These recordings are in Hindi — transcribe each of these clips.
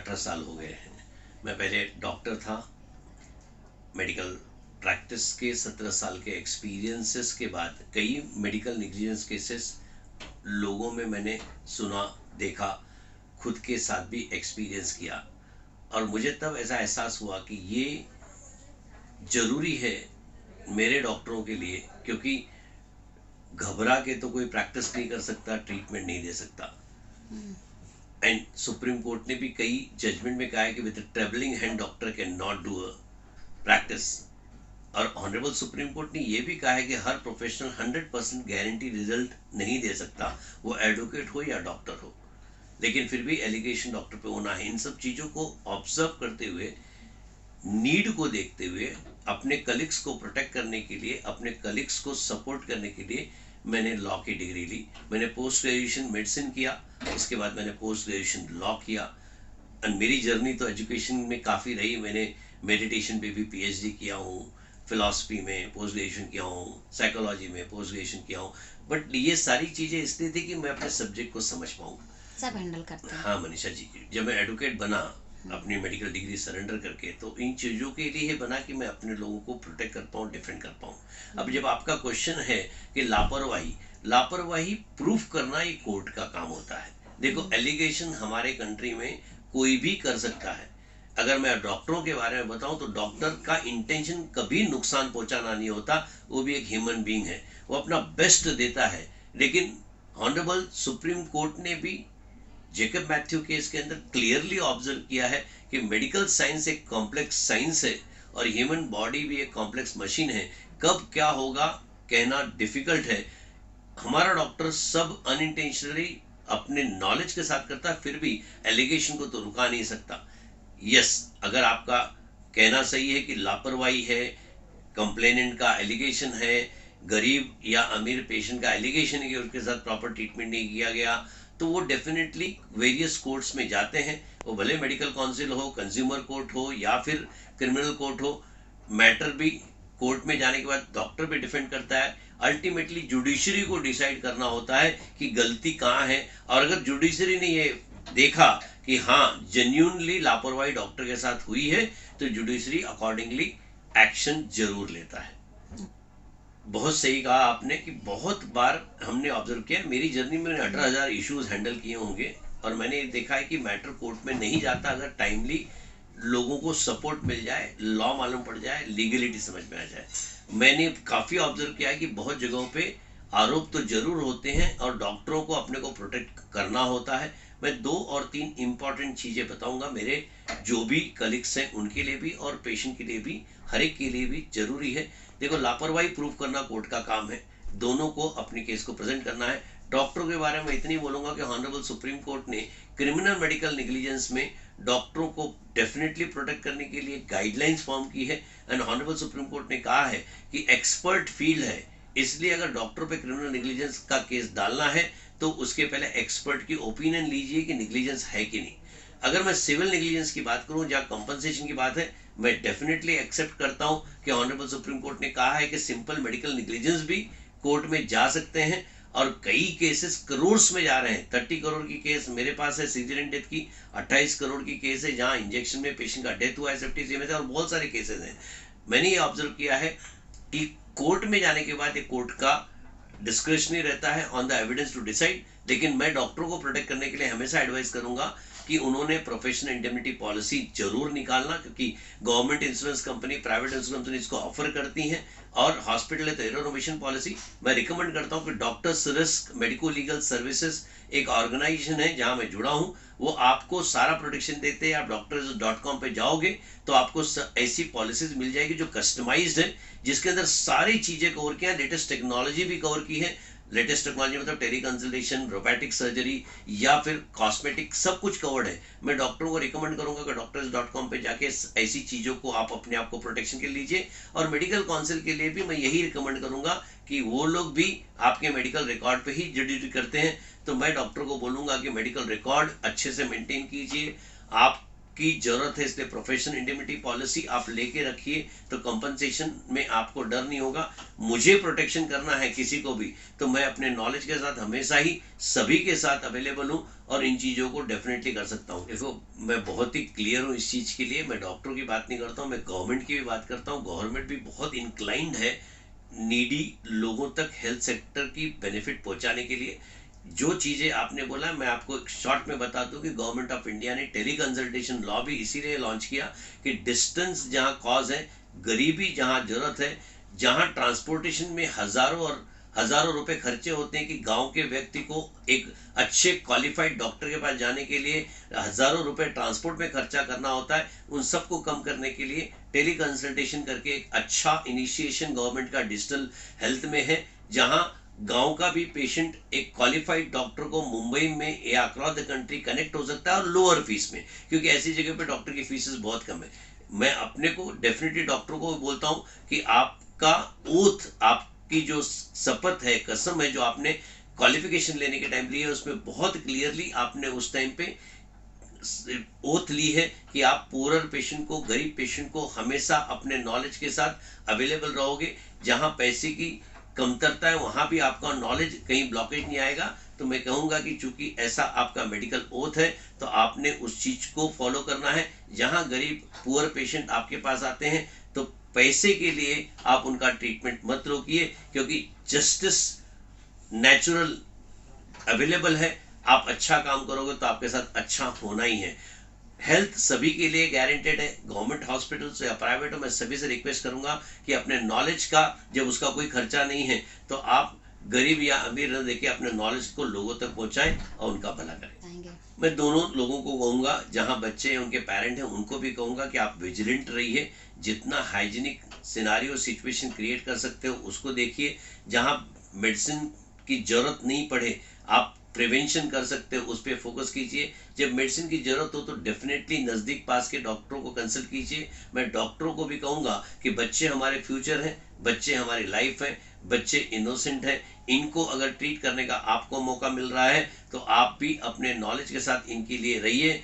18 साल हो गए हैं। मैं पहले डॉक्टर था। मेडिकल प्रैक्टिस के 17 साल के एक्सपीरियंसेस के बाद कई मेडिकल नेग्लिजेंस केसेस लोगों में मैंने सुना, देखा, खुद के साथ भी एक्सपीरियंस किया, और मुझे तब ऐसा एहसास हुआ कि ये ज़रूरी है मेरे डॉक्टरों के लिए, क्योंकि घबरा के तो कोई प्रैक्टिस नहीं कर सकता, ट्रीटमेंट नहीं दे सकता। एंड सुप्रीम कोर्ट ने भी कई जजमेंट में कहा है कि with travelling hand doctor can not do a practice. और ऑनरेबल सुप्रीम कोर्ट ने यह भी कहा है कि हर प्रोफेशनल 100% गारंटी रिजल्ट नहीं दे सकता, वो एडवोकेट हो या डॉक्टर हो, लेकिन फिर भी एलिगेशन डॉक्टर पे होना है। इन सब चीज़ों को ऑब्जर्व करते हुए, नीड को देखते हुए, अपने कलीग्स को प्रोटेक्ट करने के लिए, अपने कलीग्स को सपोर्ट करने के लिए मैंने लॉ की डिग्री ली। मैंने पोस्ट ग्रेजुएशन मेडिसिन किया, इसके बाद मैंने पोस्ट ग्रेजुएशन लॉ किया। और मेरी जर्नी तो एजुकेशन में काफ़ी रही। मैंने मेडिटेशन पे भी पीएचडी किया हूँ, फिलॉसफी में पोस्ट ग्रेजुएशन किया हूँ, साइकोलॉजी में पोस्ट ग्रेजुएशन किया हूँ। बट ये सारी चीज़ें इसलिए थी कि मैं अपने सब्जेक्ट को समझ पाऊँ, सब हैंडल करते हैं। हाँ मनीषा जी, जब मैं एडवोकेट बना अपनी मेडिकल डिग्री सरेंडर करके, तो इन चीज़ों के लिए बना कि मैं अपने लोगों को प्रोटेक्ट कर पाऊँ, डिफेंड कर पाऊँ। अब जब आपका क्वेश्चन है कि लापरवाही प्रूफ करना ये कोर्ट का काम होता है। देखो, एलिगेशन हमारे कंट्री में कोई भी कर सकता है। अगर मैं डॉक्टरों के बारे में बताऊं तो डॉक्टर का इंटेंशन कभी नुकसान पहुंचाना नहीं होता। वो भी एक ह्यूमन बीइंग है, वो अपना बेस्ट देता है। लेकिन ऑनरेबल सुप्रीम कोर्ट ने भी जेकब मैथ्यू केस के अंदर क्लियरली ऑब्जर्व किया है कि मेडिकल साइंस एक कॉम्प्लेक्स साइंस है और ह्यूमन बॉडी भी एक कॉम्प्लेक्स मशीन है। कब क्या होगा कहना डिफिकल्ट है। हमारा डॉक्टर सब अनइंटेंशनली अपने नॉलेज के साथ करता है, फिर भी एलिगेशन को तो रुका नहीं सकता। यस, अगर आपका कहना सही है कि लापरवाही है, कंप्लेनेंट का एलिगेशन है, गरीब या अमीर पेशेंट का एलिगेशन है कि उसके साथ प्रॉपर ट्रीटमेंट नहीं किया गया, तो वो डेफिनेटली वेरियस कोर्ट्स में जाते हैं। वो भले मेडिकल काउंसिल हो, कंज्यूमर कोर्ट हो या फिर क्रिमिनल कोर्ट हो, मैटर भी कोर्ट में जाने के बाद डॉक्टर भी डिफेंड करता है। अल्टीमेटली जुडिशरी को डिसाइड करना होता है कि गलती कहाँ है, और अगर जुडिशरी ने ये देखा कि हाँ जेन्यूनली लापरवाही डॉक्टर के साथ हुई है, तो जुडिशरी अकॉर्डिंगली एक्शन जरूर लेता है। बहुत सही कहा आपने कि बहुत बार हमने ऑब्जर्व किया, मेरी जर्नी में 18,000 इश्यूज हैंडल किए होंगे, और मैंने देखा है कि मैटर कोर्ट में नहीं जाता अगर टाइमली लोगों को सपोर्ट मिल जाए, लॉ मालूम पड़ जाए, लीगलिटी समझ में आ जाए। मैंने काफ़ी ऑब्जर्व किया है कि बहुत जगहों पे आरोप तो जरूर होते हैं और डॉक्टरों को अपने को प्रोटेक्ट करना होता है। मैं 2 और 3 इंपॉर्टेंट चीज़ें बताऊंगा, मेरे जो भी कलीग्स हैं उनके लिए भी और पेशेंट के लिए भी, हर एक के लिए भी जरूरी है। देखो, लापरवाही प्रूफ करना कोर्ट का काम है, दोनों को अपनी केस को प्रेजेंट करना है। डॉक्टरों के बारे में इतनी बोलूंगा कि ऑनरेबल सुप्रीम कोर्ट ने क्रिमिनल मेडिकल नेग्लिजेंस में डॉक्टरों को डेफिनेटली प्रोटेक्ट करने के लिए गाइडलाइंस फॉर्म की है। एंड ऑनरेबल सुप्रीम कोर्ट ने कहा है कि एक्सपर्ट फील्ड है, इसलिए अगर डॉक्टर पे क्रिमिनल नेग्लिजेंस का केस डालना है तो उसके पहले एक्सपर्ट की ओपिनियन लीजिए कि नेग्लिजेंस है कि नहीं। अगर मैं सिविल नेग्लिजेंस की बात करूं जहां कंपनसेशन की बात है, मैं डेफिनेटली एक्सेप्ट करता हूं कि ऑनरेबल सुप्रीम कोर्ट ने कहा है कि सिंपल मेडिकल नेग्लिजेंस भी कोर्ट में जा सकते हैं, और कई केसेस करोड़ में जा रहे हैं। 30 करोड़ की केस मेरे पास है सीजरियन डेथ की, 28 करोड़ की केस है जहां इंजेक्शन में पेशेंट का डेथ हुआ है सेफ्टी में से, और बहुत सारे केसेस हैं। मैंने ये ऑब्जर्व किया है कि कोर्ट में जाने के बाद ये कोर्ट का डिस्क्रिशनरी रहता है on the evidence to decide. लेकिन मैं डॉक्टरों को प्रोटेक्ट करने के लिए हमेशा एडवाइस करूंगा कि उन्होंने प्रोफेशनल इंडेमनिटी पॉलिसी जरूर निकालना, क्योंकि government insurance company, private insurance company इसको ऑफर करती हैं, और हॉस्पिटल है तो एरोनोवेशन पॉलिसी। मैं रिकमेंड करता हूं कि doctors risk medico legal services एक ऑर्गेनाइजेशन है जहां मैं जुड़ा हूं, वो आपको सारा प्रोटेक्शन देते हैं। आप doctors.com पे जाओगे तो आपको ऐसी पॉलिसीज मिल जाएगी जो कस्टमाइज्ड है, जिसके अंदर सारी चीजें कवर की है, लेटेस्ट टेक्नोलॉजी भी कवर की है। लेटेस्ट टेक्नोलॉजी मतलब टेली कंसल्टेशन, रोबोटिक सर्जरी या फिर कॉस्मेटिक, सब कुछ कवर्ड है। मैं डॉक्टरों को रिकमेंड करूंगा कि doctors.com पे जाके ऐसी चीज़ों को आप अपने आप को प्रोटेक्शन के लिए लीजिए। और मेडिकल काउंसिल के लिए भी मैं यही रिकमेंड करूंगा कि वो लोग भी आपके मेडिकल रिकॉर्ड पे ही ड्यूटी करते हैं। तो मैं डॉक्टर को बोलूंगा कि मेडिकल रिकॉर्ड अच्छे से मेंटेन कीजिए। आप की जरूरत है, इसलिए प्रोफेशनल इंडेमिनिटी पॉलिसी आप लेके रखिए, तो कंपनसेशन में आपको डर नहीं होगा। मुझे प्रोटेक्शन करना है किसी को भी, तो मैं अपने नॉलेज के साथ हमेशा ही सभी के साथ अवेलेबल हूँ और इन चीज़ों को डेफिनेटली कर सकता हूँ। देखो, मैं बहुत ही क्लियर हूँ इस चीज़ के लिए। मैं डॉक्टरों की बात नहीं करता हूँ, मैं गवर्नमेंट की भी बात करता हूँ। गवर्नमेंट भी बहुत इंक्लाइंड है नीडी लोगों तक हेल्थ सेक्टर की बेनिफिट पहुंचाने के लिए। जो चीज़ें आपने बोला, मैं आपको एक शॉर्ट में बता दूं कि गवर्नमेंट ऑफ इंडिया ने टेली कंसल्टेशन लॉ भी इसीलिए लॉन्च किया कि डिस्टेंस जहां कॉज है, गरीबी जहां जरूरत है, जहां ट्रांसपोर्टेशन में हजारों और हजारों रुपए खर्चे होते हैं कि गांव के व्यक्ति को एक अच्छे क्वालिफाइड डॉक्टर के पास जाने के लिए हजारों रुपए ट्रांसपोर्ट में खर्चा करना होता है, उन सबको कम करने के लिए टेली कंसल्टेशन करके एक अच्छा इनिशिएशन गवर्नमेंट का डिजिटल हेल्थ में है, जहां गांव का भी पेशेंट एक क्वालिफाइड डॉक्टर को मुंबई में या अक्रॉस द कंट्री कनेक्ट हो सकता है और लोअर फीस में, क्योंकि ऐसी जगह पे डॉक्टर की फीसेस बहुत कम है। मैं अपने को डेफिनेटली डॉक्टर को बोलता हूं कि आपका ओथ, आपकी जो शपथ है, कसम है, जो आपने क्वालिफिकेशन लेने के टाइम ली है, उसमें बहुत क्लियरली आपने उस टाइम पे ओथ ली है कि आप पुअर पेशेंट को, गरीब पेशेंट को हमेशा अपने नॉलेज के साथ अवेलेबल रहोगे। जहां पैसे की कमतरता है वहां भी आपका नॉलेज कहीं ब्लॉकेज नहीं आएगा। तो मैं कहूंगा कि चूंकि ऐसा आपका मेडिकल ओथ है, तो आपने उस चीज को फॉलो करना है। जहां गरीब पुअर पेशेंट आपके पास आते हैं, तो पैसे के लिए आप उनका ट्रीटमेंट मत रोकिए, क्योंकि जस्टिस नेचुरल अवेलेबल है। आप अच्छा काम करोगे तो आपके साथ अच्छा होना ही है। हेल्थ सभी के लिए गारंटेड है, गवर्नमेंट हॉस्पिटल से या प्राइवेट हो। मैं सभी से रिक्वेस्ट करूंगा कि अपने नॉलेज का, जब उसका कोई खर्चा नहीं है, तो आप गरीब या अमीर न देके अपने नॉलेज को लोगों तक पहुंचाएं और उनका भला करें। मैं दोनों लोगों को कहूंगा, जहां बच्चे हैं, उनके पेरेंट हैं, उनको भी कहूंगा कि आप विजिलेंट रहिए। जितना हाइजीनिक सिनारियो सिचुएशन क्रिएट कर सकते हो उसको देखिए। जहां मेडिसिन की जरूरत नहीं पड़े, आप प्रिवेंशन कर सकते हो, उस पर फोकस कीजिए। जब मेडिसिन की जरूरत हो तो डेफिनेटली नज़दीक पास के डॉक्टरों को कंसल्ट कीजिए। मैं डॉक्टरों को भी कहूँगा कि बच्चे हमारे फ्यूचर हैं, बच्चे हमारी लाइफ है, बच्चे इनोसेंट हैं। इनको अगर ट्रीट करने का आपको मौका मिल रहा है, तो आप भी अपने नॉलेज के साथ इनके लिए रहिए।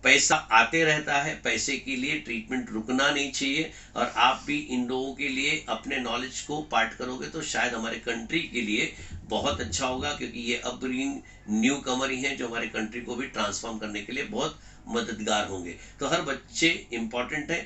पैसा आते रहता है, पैसे के लिए ट्रीटमेंट रुकना नहीं चाहिए। और आप भी इन लोगों के लिए अपने नॉलेज को पार्ट करोगे तो शायद हमारे कंट्री के लिए बहुत अच्छा होगा, क्योंकि ये अपब्रिंगिंग न्यू कमर ही हैं जो हमारे कंट्री को भी ट्रांसफॉर्म करने के लिए बहुत मददगार होंगे। तो हर बच्चे इंपॉर्टेंट है।